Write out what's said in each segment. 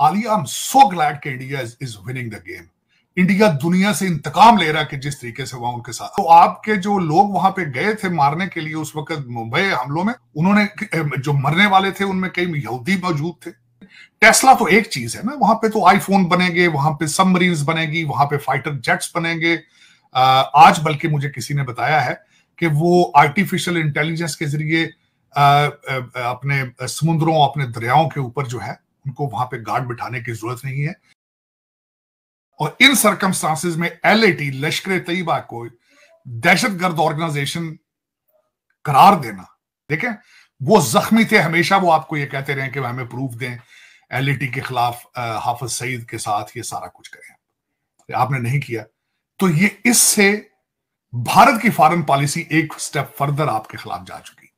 Alia, I am so glad कि India is winning the game. India दुनिया से इंतकाम ले रहा है कि जिस तरीके से वहां उनके साथ, तो आपके जो लोग वहां पे गए थे मारने के लिए उस वक्त मुंबई हमलों में, उन्होंने जो मरने वाले थे उनमें कई यहूदी मौजूद थे। टेस्ला तो एक चीज है ना, वहां पे तो आईफोन बनेंगे, वहां पे सबमरीन्स बनेगी, वहां पे फाइटर जेट्स बनेंगे। आज बल्कि मुझे किसी ने बताया है कि वो आर्टिफिशियल इंटेलिजेंस के जरिए अपने समुद्रों, अपने दरियाओं के ऊपर जो है उनको वहां पे गार्ड बिठाने की जरूरत नहीं है। और इन सर्कमस्टांसेस में एलएटी, लश्कर तैयबा को दहशतगर्द ऑर्गेनाइजेशन करार देना, देखें वो जख्मी थे हमेशा, वो आपको ये कहते रहे कि हमें प्रूफ दें एलएटी के खिलाफ हाफिज सईद के साथ ये सारा कुछ करें, आपने नहीं किया। तो ये इससे भारत की फॉरेन पॉलिसी एक स्टेप फर्दर आपके खिलाफ जा चुकी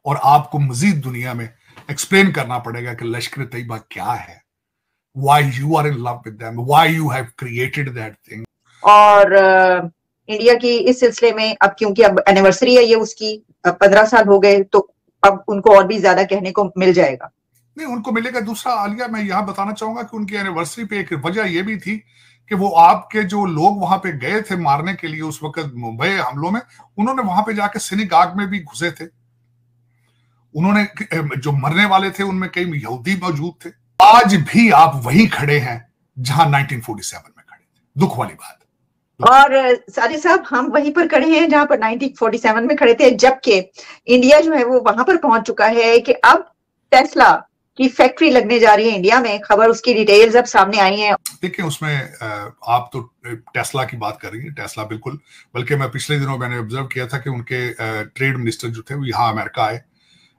और आपको मजीद दुनिया में एक्सप्लेन करना पड़ेगा कि लश्कर तैयबा क्या है, why you are in love with them, why you have created that thing। और इंडिया की इस सिलसिले में अब क्योंकि अब एनिवर्सरी है ये उसकी, 15 साल हो गए, तो अब उनको और भी ज्यादा कहने को मिल जाएगा। नहीं, उनको मिलेगा। दूसरा आलिया, मैं यहां बताना चाहूंगा कि उनकी एनिवर्सरी पे एक वजह यह भी थी कि वो आपके जो लोग वहां पे गए थे मारने के लिए उस वक्त मुंबई हमलों में, उन्होंने वहां पे जाके सिनेगाग में भी घुसे थे। उन्होंने जो मरने वाले थे उनमें कई यहूदी मौजूद थे। आज भी आप वहीं खड़े हैं जहां 1947 में खड़े थे, दुख वाली बात। और साजिद साहब, हम वहीं पर खड़े हैं जहां पर 1947 में खड़े थे, जबकि इंडिया जो है वो वहां पर पहुंच चुका है कि अब टेस्ला की फैक्ट्री लगने जा रही है इंडिया में। खबर, उसकी डिटेल्स अब सामने आई हैं। देखिए, उसमें आप तो टेस्ला की बात कर रही हैं, टेस्ला बिल्कुल, बल्कि मैं पिछले दिनों मैंने ऑब्जर्व किया था कि उनके ट्रेड मिनिस्टर जो थे वो यहाँ अमेरिका आए,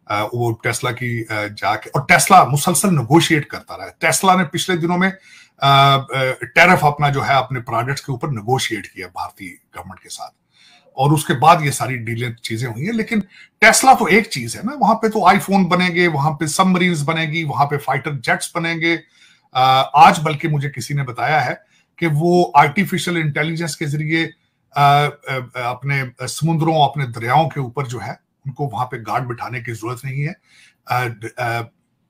वो टेस्ला की जाके, और टेस्ला मुसलसल नेगोशिएट करता रहा है। टेस्ला ने पिछले दिनों में टैरिफ अपना जो है अपने प्रोडक्ट्स के ऊपर नेगोशिएट किया भारतीय गवर्नमेंट के साथ, और उसके बाद ये सारी डीलें चीजें हुई हैं। लेकिन टेस्ला तो एक चीज है ना, वहां पे तो आईफोन बनेंगे, वहां पे सबमरीन्स बनेगी, वहां पे फाइटर जेट्स बनेंगे। आज बल्कि मुझे किसी ने बताया है कि वो आर्टिफिशियल इंटेलिजेंस के जरिए अपने समुद्रों, अपने दरियाओं के ऊपर जो है उनको वहां पे गार्ड बिठाने की जरूरत नहीं है।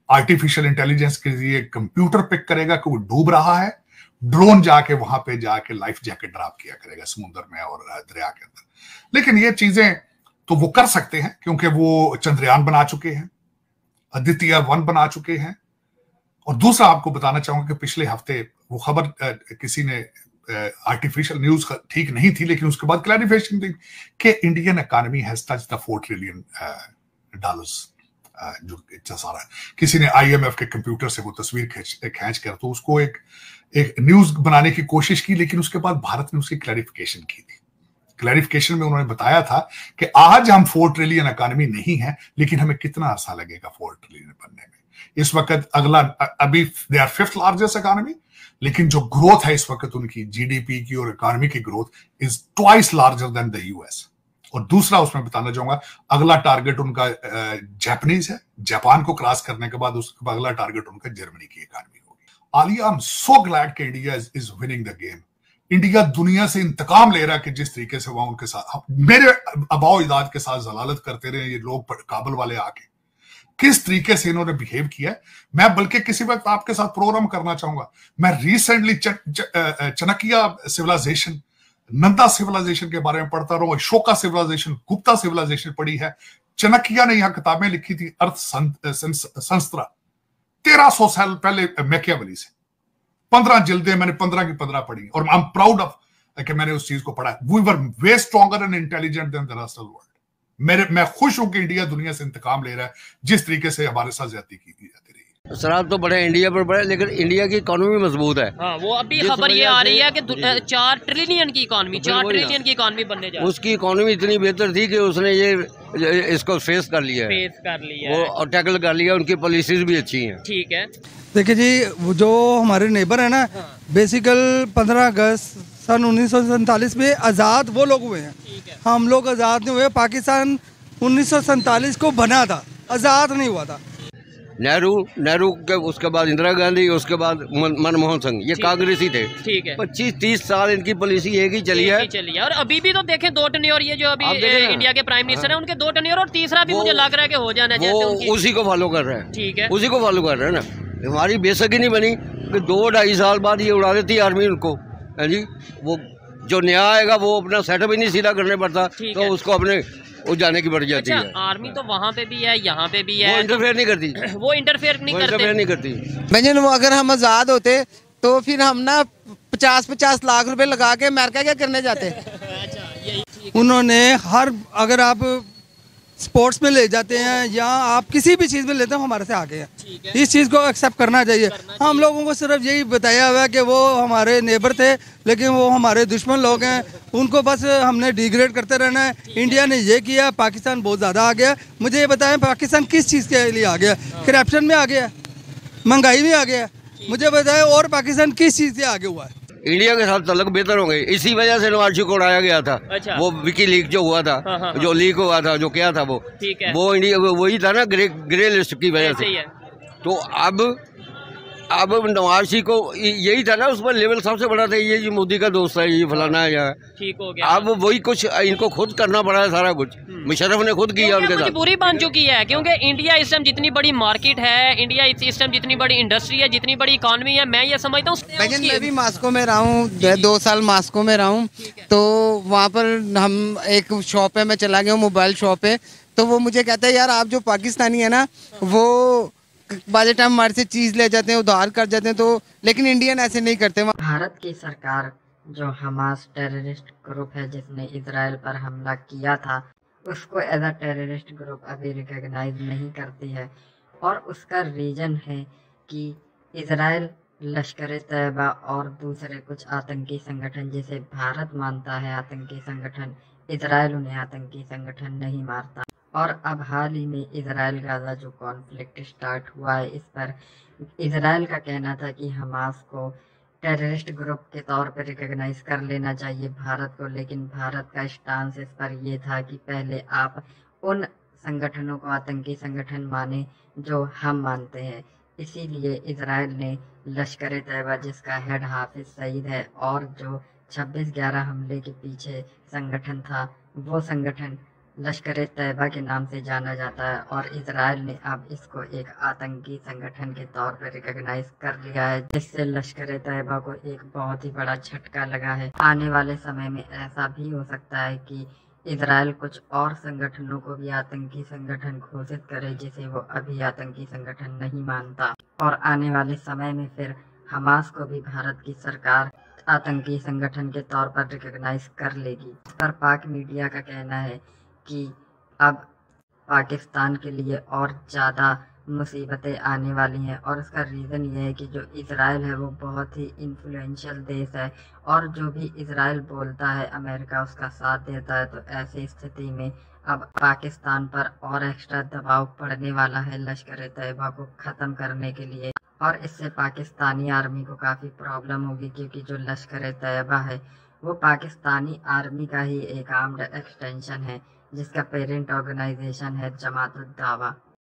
आर्टिफिशियल इंटेलिजेंस के जरिए कंप्यूटर पिक करेगा कि वो डूब रहा है, ड्रोन जाके वहां पे जाके लाइफ जैकेट ड्रॉप किया करेगा समुद्र में और दरिया के अंदर। लेकिन ये चीजें तो वो कर सकते हैं क्योंकि वो चंद्रयान बना चुके हैं, आदित्य 1 बना चुके हैं। और दूसरा आपको बताना चाहूंगा कि पिछले हफ्ते वो खबर किसी ने, आर्टिफिशियल न्यूज ठीक नहीं थी लेकिन उसके बाद क्लैरिफिकेशन दी कि Indian economy has touched the $4 trillion जो इतना सारा है। किसी ने IMF के कंप्यूटर से वो तस्वीर खींच कर तो उसको एक न्यूज बनाने की कोशिश की, लेकिन उसके बाद भारत ने उसकी क्लैरिफिकेशन की थी। क्लैरिफिकेशन में उन्होंने बताया था कि आज हम 4 ट्रिलियन इकोनॉमी नहीं है, लेकिन हमें कितना अर्सा लगेगा 4 ट्रिलियन बनने में। इस वक्त अगला, अभी they are 5th largest economy, लेकिन जो ग्रोथ है इस वक्त उनकी GDP की और इकोनॉमी की growth is twice larger than the US। और दूसरा उसमें बताना चाहूंगा, अगला टारगेट उनका जापानीज है, जापान को क्रॉस करने के बाद उसके अगला टारगेट उनका जर्मनी की इकोनॉमी होगी। Alia, I am so glad कि India is winning the game. India दुनिया से इंतकाम ले रहा है कि जिस तरीके से वहां उनके साथ, मेरे अबाव इजाद के साथ जलालत करते रहे ये लोग काबुल वाले आके, किस तरीके से इन्होंने बिहेव किया है। मैं बल्कि किसी वक्त आपके साथ प्रोग्राम करना चाहूंगा। मैं recently Chanakya civilisation, Nanda civilisation के बारे में पढ़ता रहा हूं, अशोका सिविलाइजेशन, गुप्ता सिविलाइजेशन पढ़ी है। चाणक्य ने यहां किताबें लिखी थी, अर्थ संस्त्रा, 1300 साल पहले मैकियावेली से। 15 जिल्दें मैंने 15 की 15 पढ़ी और आई एम प्राउड ऑफ कि मैंने उस चीज को पढ़ा। We were they stronger and intelligent than the rest of the world. मैं खुश हूं कि इंडिया दुनिया से इंतकाम ले रहा है जिस तरीके से हमारे साथ ज्यादती की जाती रही। शराब तो बड़े इंडिया पर बड़े, लेकिन इंडिया की इकोनॉमी मजबूत है। हाँ, वो अभी खबर ये आ रही है कि 4 ट्रिलियन की इकोनॉमी, 4 ट्रिलियन की इकोनॉमी बनने जा रही है। उसकी इकोनॉमी इतनी बेहतर थी कि उसने ये इसको फेस कर लिया है, और टैकल कर लिया। उनकी पॉलिसीज भी अच्छी हैं। ठीक है। देखिए जी, जो हमारे नेबर है ना, बेसिकल 15 अगस्त सन 1947 में आज़ाद वो लोग हुए हैं। हम लोग आज़ाद नहीं हुए। पाकिस्तान 1947 को बना था, आज़ाद नहीं हुआ था। नेहरू के उसके बाद इंदिरा गांधी, उसके बाद मनमोहन सिंह, ये कांग्रेसी थे। ठीक है। 25-30 साल इनकी पॉलिसी एक ही चली है। और अभी भी तो देखें 2 टर्नियर, ये जो अभी इंडिया के प्राइम मिनिस्टर है उनके 2 टर्नियर, और तीसरा भी मुझे लग रहा है कि हो जाना चाहिए। उसी को फॉलो कर रहे हैं। ठीक है, उसी को फॉलो कर रहे हैं ना। हमारी बेशक ही नहीं बनी कि 2-2.5 साल बाद ये उड़ा देती है आर्मी उनको, है जी। वो जो नया आएगा वो अपना सेटअप ही नहीं सीधा करने पड़ता, तो उसको अपने वो जाने की पड़ जाती है। आर्मी तो वहाँ पे भी है, यहाँ पे भी है, वो इंटरफेयर नहीं करती, वो इंटरफेयर नहीं करती। भजन अगर हम आज़ाद होते तो फिर हम ना 50-50 लाख रुपए लगा के अमेरिका क्या करने जाते। उन्होंने अगर आप स्पोर्ट्स में ले जाते हैं या आप किसी भी चीज़ में लेते हैं, हमारे से आगे हैं। इस चीज़ को एक्सेप्ट करना चाहिए। हम लोगों को सिर्फ यही बताया हुआ है कि वो हमारे नेबर थे, लेकिन वो हमारे दुश्मन लोग हैं, उनको बस हमने डिग्रेड करते रहना है। इंडिया ने ये किया, पाकिस्तान बहुत ज़्यादा आ गया। मुझे ये बताएं पाकिस्तान किस चीज़ के लिए आ गया? करप्शन में आ गया, महंगाई में आ गया। मुझे बताएं और पाकिस्तान किस चीज़ से आगे हुआ है? इंडिया के साथ तलक बेहतर हो गए, इसी वजह से नवाज शरीफ को उड़ाया गया था। वो विकी लीक जो हुआ था, जो लीक हुआ था, जो क्या था वो इंडिया वही था ना, ग्रे लिस्ट की वजह से। तो अब नवाज शरीफ को यही था ना, उस पर लेवल सबसे बड़ा था, ये मोदी का दोस्त है, ये फलाना है, यार ठीक हो गया। अब वही कुछ इनको खुद करना पड़ा है सारा कुछ। मुशर्रफ ने खुद किया उनके साथ। बुरी बन चुकी है क्योंकि इंडिया इस टाइम जितनी बड़ी मार्केट है, इंडिया इस टाइम जितनी बड़ी इंडस्ट्री है, जितनी बड़ी इकॉनमी है, मैं ये समझता हूँ। मैं भी मास्को में रहा हूँ, 2 साल मास्को में रहा हूँ, तो वहाँ पर हम एक शॉप है, मैं चला गया हूँ मोबाइल शॉप है, तो वो मुझे कहता है यार आप जो पाकिस्तानी है ना, वो बाजे टाइम हमारे से चीज़ ले जाते हैं, उधार कर जाते हैं, तो लेकिन इंडियन ऐसे नहीं करते। भारत की सरकार जो हमास टेररिस्ट ग्रुप है जिसने इजराइल पर हमला किया था, उसको एज अ टेररिस्ट ग्रुप अभी रिकॉग्नाइज नहीं करती है, और उसका रीज़न है कि इजराइल, लश्कर तैयबा और दूसरे कुछ आतंकी संगठन जिसे भारत मानता है आतंकी संगठन, इजराइल उन्हें आतंकी संगठन नहीं मानता। और अब हाल ही में इजराइल गाजा जो कॉन्फ्लिक्ट स्टार्ट हुआ है, इस पर इजराइल का कहना था कि हमास को टेररिस्ट ग्रुप के तौर पर रिकॉग्नाइज कर लेना चाहिए भारत को, लेकिन भारत का स्टांस इस पर यह था कि पहले आप उन संगठनों को आतंकी संगठन माने जो हम मानते हैं। इसीलिए इजराइल ने लश्कर तैयबा जिसका हेड हाफिज सईद है और जो 26/11 हमले के पीछे संगठन था, वो संगठन लश्कर तैयबा के नाम से जाना जाता है, और इजराइल ने अब इसको एक आतंकी संगठन के तौर पर रिकॉग्नाइज कर लिया है, जिससे लश्कर तैयबा को एक बहुत ही बड़ा झटका लगा है। आने वाले समय में ऐसा भी हो सकता है कि इजराइल कुछ और संगठनों को भी आतंकी संगठन घोषित करे जिसे वो अभी आतंकी संगठन नहीं मानता, और आने वाले समय में फिर हमास को भी भारत की सरकार आतंकी संगठन के तौर पर रिकॉग्नाइज कर लेगी। इस पर पाक मीडिया का कहना है कि अब पाकिस्तान के लिए और ज़्यादा मुसीबतें आने वाली हैं, और उसका रीज़न ये है कि जो इजराइल है वो बहुत ही इन्फ्लुएंशियल देश है, और जो भी इजराइल बोलता है अमेरिका उसका साथ देता है। तो ऐसी स्थिति में अब पाकिस्तान पर और एक्स्ट्रा दबाव पड़ने वाला है लश्कर तैयबा को ख़त्म करने के लिए, और इससे पाकिस्तानी आर्मी को काफ़ी प्रॉब्लम होगी, क्योंकि जो लश्कर तैयबा है वो पाकिस्तानी आर्मी का ही एक आर्म्ड एक्सटेंशन है, जिसका पेरेंट ऑर्गेनाइजेशन है जमात उद दावा।